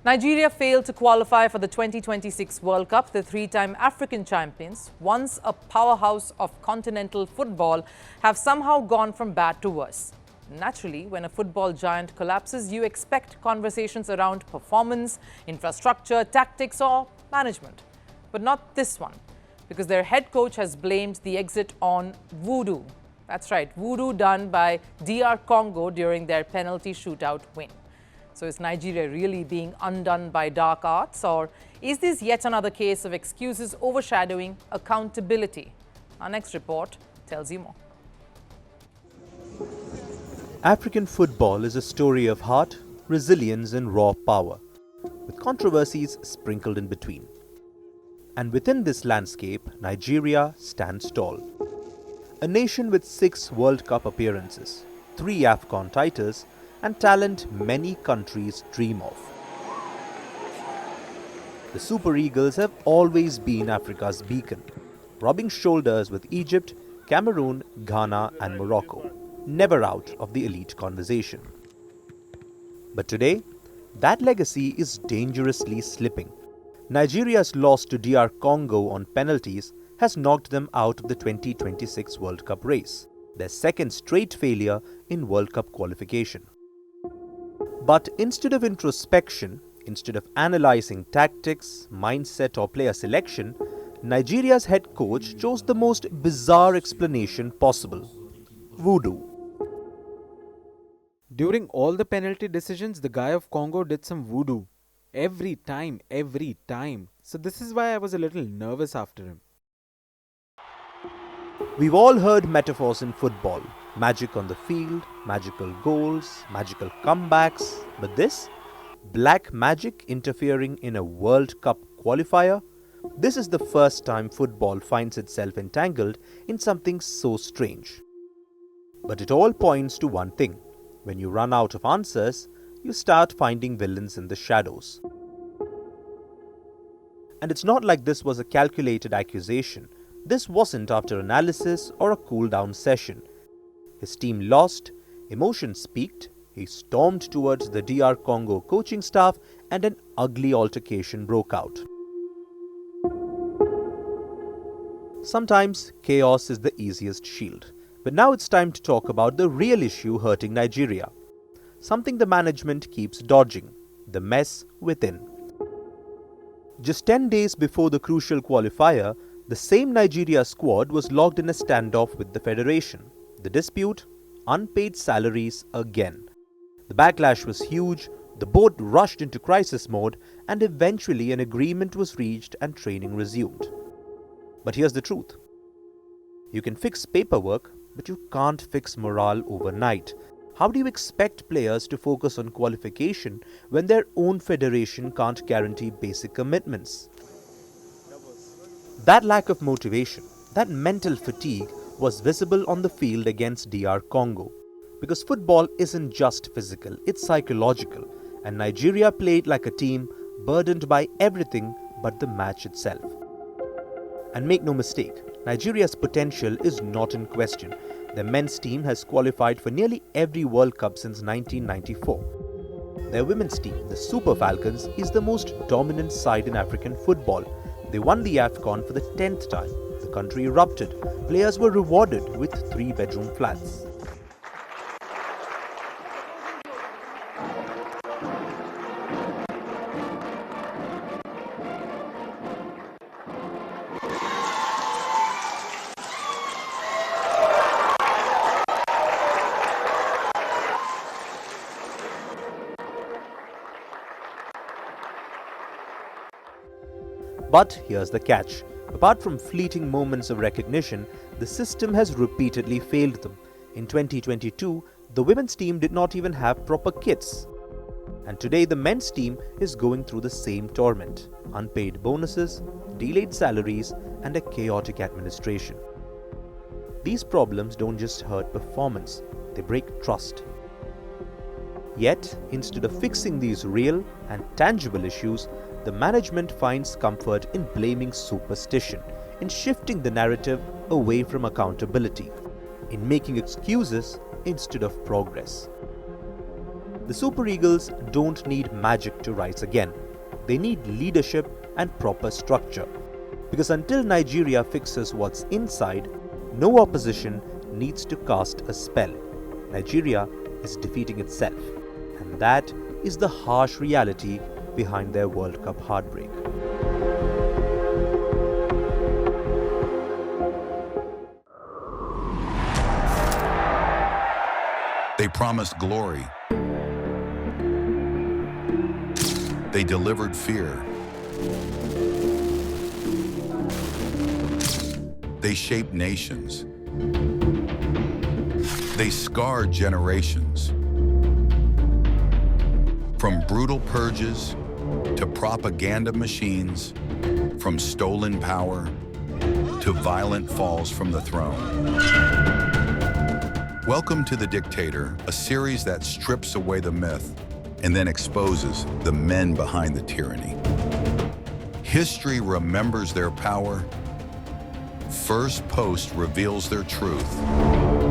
Nigeria failed to qualify for the 2026 World Cup. The three-time African champions, once a powerhouse of continental football, have somehow gone from bad to worse. Naturally, when a football giant collapses, you expect conversations around performance, infrastructure, tactics or management. But not this one, because their head coach has blamed the exit on Voodoo. That's right, Voodoo done by DR Congo during their penalty shootout win. So is Nigeria really being undone by dark arts, or is this yet another case of excuses overshadowing accountability? Our next report tells you more. African football is a story of heart, resilience and raw power, with controversies sprinkled in between. And within this landscape, Nigeria stands tall. A nation with 6 World Cup appearances, 3 AFCON titles, and talent many countries dream of. The Super Eagles have always been Africa's beacon, rubbing shoulders with Egypt, Cameroon, Ghana and Morocco, never out of the elite conversation. But today, that legacy is dangerously slipping. Nigeria's loss to DR Congo on penalties has knocked them out of the 2026 World Cup race, their second straight failure in World Cup qualification. But instead of introspection, instead of analyzing tactics, mindset or player selection, Nigeria's head coach chose the most bizarre explanation possible: Voodoo. During all the penalty decisions, the guy of Congo did some voodoo. Every time. So this is why I was a little nervous after him. We've all heard metaphors in football. Magic on the field, magical goals, magical comebacks. But this? Black magic interfering in a World Cup qualifier? This is the first time football finds itself entangled in something so strange. But it all points to one thing. When you run out of answers, you start finding villains in the shadows. And it's not like this was a calculated accusation. This wasn't after analysis or a cool-down session. His team lost, emotions peaked, he stormed towards the DR Congo coaching staff and an ugly altercation broke out. Sometimes chaos is the easiest shield. But now it's time to talk about the real issue hurting Nigeria. Something the management keeps dodging: the mess within. Just 10 days before the crucial qualifier, the same Nigeria squad was locked in a standoff with the federation. The dispute? Unpaid salaries again. The backlash was huge, the board rushed into crisis mode, and eventually an agreement was reached and training resumed. But here's the truth. You can fix paperwork, but you can't fix morale overnight. How do you expect players to focus on qualification when their own federation can't guarantee basic commitments? That lack of motivation, that mental fatigue was visible on the field against DR Congo. Because football isn't just physical, it's psychological, and Nigeria played like a team burdened by everything but the match itself. And make no mistake, Nigeria's potential is not in question. The men's team has qualified for nearly every World Cup since 1994. Their women's team, the Super Falcons, is the most dominant side in African football. They won the AFCON for the 10th time. The country erupted. Players were rewarded with 3-bedroom flats. But here's the catch. Apart from fleeting moments of recognition, the system has repeatedly failed them. In 2022, the women's team did not even have proper kits. And today the men's team is going through the same torment: unpaid bonuses, delayed salaries, and a chaotic administration. These problems don't just hurt performance, they break trust. Yet, instead of fixing these real and tangible issues, the management finds comfort in blaming superstition, in shifting the narrative away from accountability, in making excuses instead of progress. The Super Eagles don't need magic to rise again. They need leadership and proper structure. Because until Nigeria fixes what's inside, no opposition needs to cast a spell. Nigeria is defeating itself. And that is the harsh reality behind their World Cup heartbreak. They promised glory. They delivered fear. They shaped nations. They scarred generations. From brutal purges to propaganda machines, from stolen power to violent falls from the throne. Welcome to The Dictator, a series that strips away the myth and then exposes the men behind the tyranny. History remembers their power. Firstpost reveals their truth.